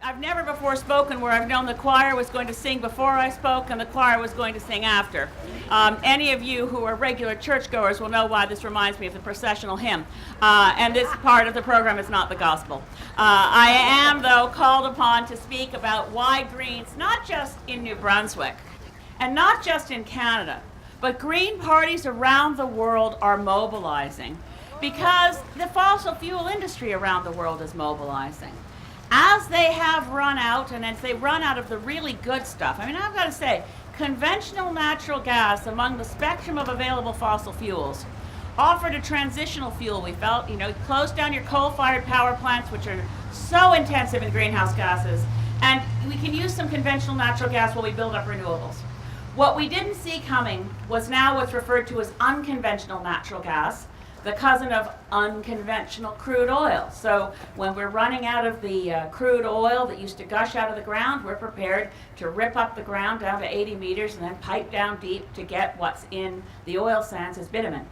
I've never before spoken where I've known the choir was going to sing before I spoke and the choir was going to sing after. Any of you who are regular churchgoers will know why this reminds me of the processional hymn. And this part of the program is not the gospel. I am, though, called upon to speak about why Greens, not just in New Brunswick and not just in Canada, but Green parties around the world are mobilizing because the fossil fuel industry around the world is mobilizing. As they have run out, and as they run out of the really good stuff, I mean, I've got to say, conventional natural gas among the spectrum of available fossil fuels offered a transitional fuel, we felt. You know, close down your coal-fired power plants, which are so intensive in greenhouse gases, and we can use some conventional natural gas while we build up renewables. What we didn't see coming was now what's referred to as unconventional natural gas, the cousin of unconventional crude oil. So when we're running out of the crude oil that used to gush out of the ground, we're prepared to rip up the ground down to 80 meters and then pipe down deep to get what's in the oil sands as bitumen.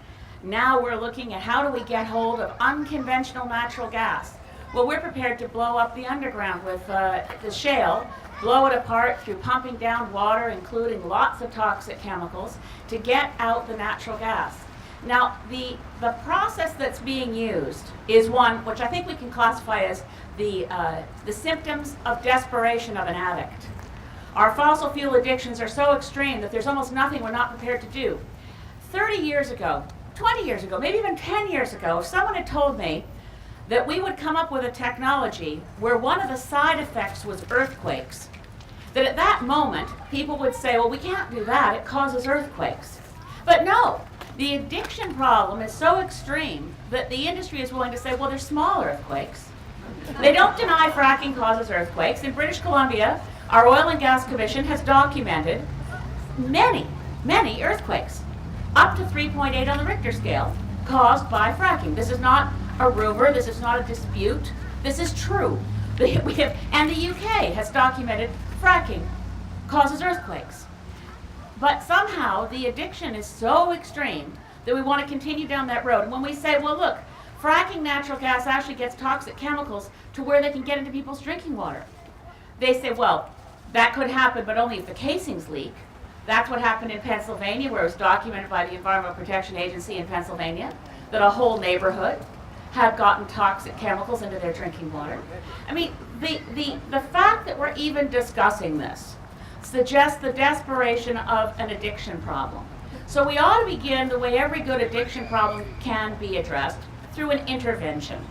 Now we're looking at how do we get hold of unconventional natural gas. Well, we're prepared to blow up the underground with the shale, blow it apart through pumping down water, including lots of toxic chemicals, to get out the natural gas. Now, the process that's being used is one which I think we can classify as the symptoms of desperation of an addict. Our fossil fuel addictions are so extreme that there's almost nothing we're not prepared to do. 30 years ago, 20 years ago, maybe even 10 years ago, if someone had told me that we would come up with a technology where one of the side effects was earthquakes, that at that moment people would say, well, we can't do that, it causes earthquakes. But no. The addiction problem is so extreme that the industry is willing to say, well, there's small earthquakes. They don't deny fracking causes earthquakes. In British Columbia, our Oil and Gas Commission has documented many, many earthquakes, up to 3.8 on the Richter scale, caused by fracking. This is not a rumor. This is not a dispute. This is true. And the UK has documented fracking causes earthquakes. But somehow the addiction is so extreme that we want to continue down that road. And when we say, well, look, fracking natural gas actually gets toxic chemicals to where they can get into people's drinking water. They say, well, that could happen, but only if the casings leak. That's what happened in Pennsylvania, where it was documented by the Environmental Protection Agency in Pennsylvania, that a whole neighborhood had gotten toxic chemicals into their drinking water. I mean, the fact that we're even discussing this suggests the desperation of an addiction problem. So we ought to begin the way every good addiction problem can be addressed, through an intervention.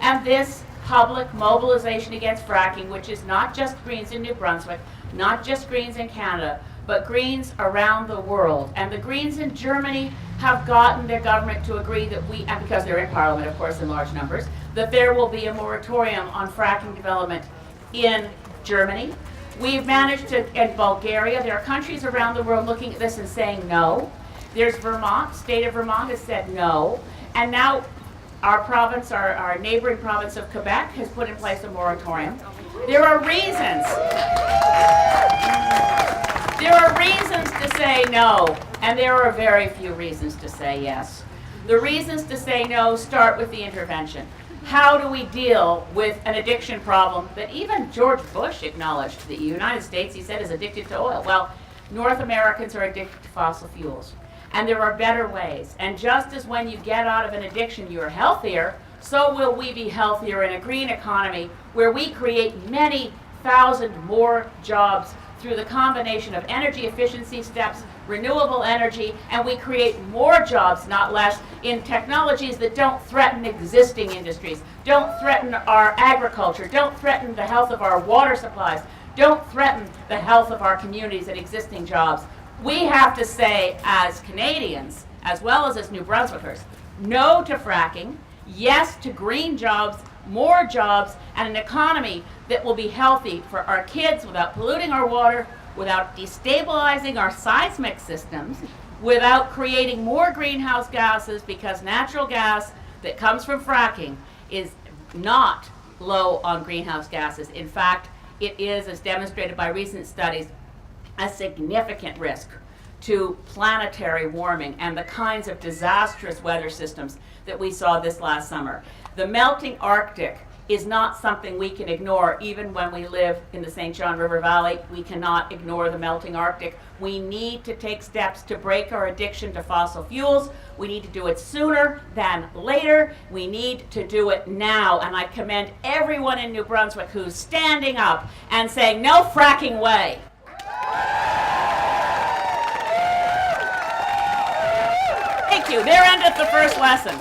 And this public mobilization against fracking, which is not just Greens in New Brunswick, not just Greens in Canada, but Greens around the world. And the Greens in Germany have gotten their government to agree that and because they're in Parliament, of course, in large numbers, that there will be a moratorium on fracking development in Germany. We've managed to, in Bulgaria, there are countries around the world looking at this and saying no. There's Vermont, state of Vermont has said no. And now our province, our neighboring province of Quebec has put in place a moratorium. There are reasons. There are reasons to say no, and there are very few reasons to say yes. The reasons to say no start with the intervention. How do we deal with an addiction problem that even George Bush acknowledged? The United States, he said, is addicted to oil. Well, North Americans are addicted to fossil fuels. And there are better ways. And just as when you get out of an addiction you're healthier, so will we be healthier in a green economy where we create many thousand more jobs through the combination of energy efficiency steps, renewable energy, and we create more jobs, not less, in technologies that don't threaten existing industries, don't threaten our agriculture, don't threaten the health of our water supplies, don't threaten the health of our communities and existing jobs. We have to say, as Canadians, as well as New Brunswickers, no to fracking, yes to green jobs, more jobs, and an economy that will be healthy for our kids without polluting our water, without destabilizing our seismic systems, without creating more greenhouse gases, because natural gas that comes from fracking is not low on greenhouse gases. In fact, it is, as demonstrated by recent studies, a significant risk to planetary warming and the kinds of disastrous weather systems that we saw this last summer. The melting Arctic is not something we can ignore. Even when we live in the St. John River Valley, we cannot ignore the melting Arctic. We need to take steps to break our addiction to fossil fuels. We need to do it sooner than later. We need to do it now. And I commend everyone in New Brunswick who's standing up and saying, no fracking way. Thank you. There endeth the first lesson.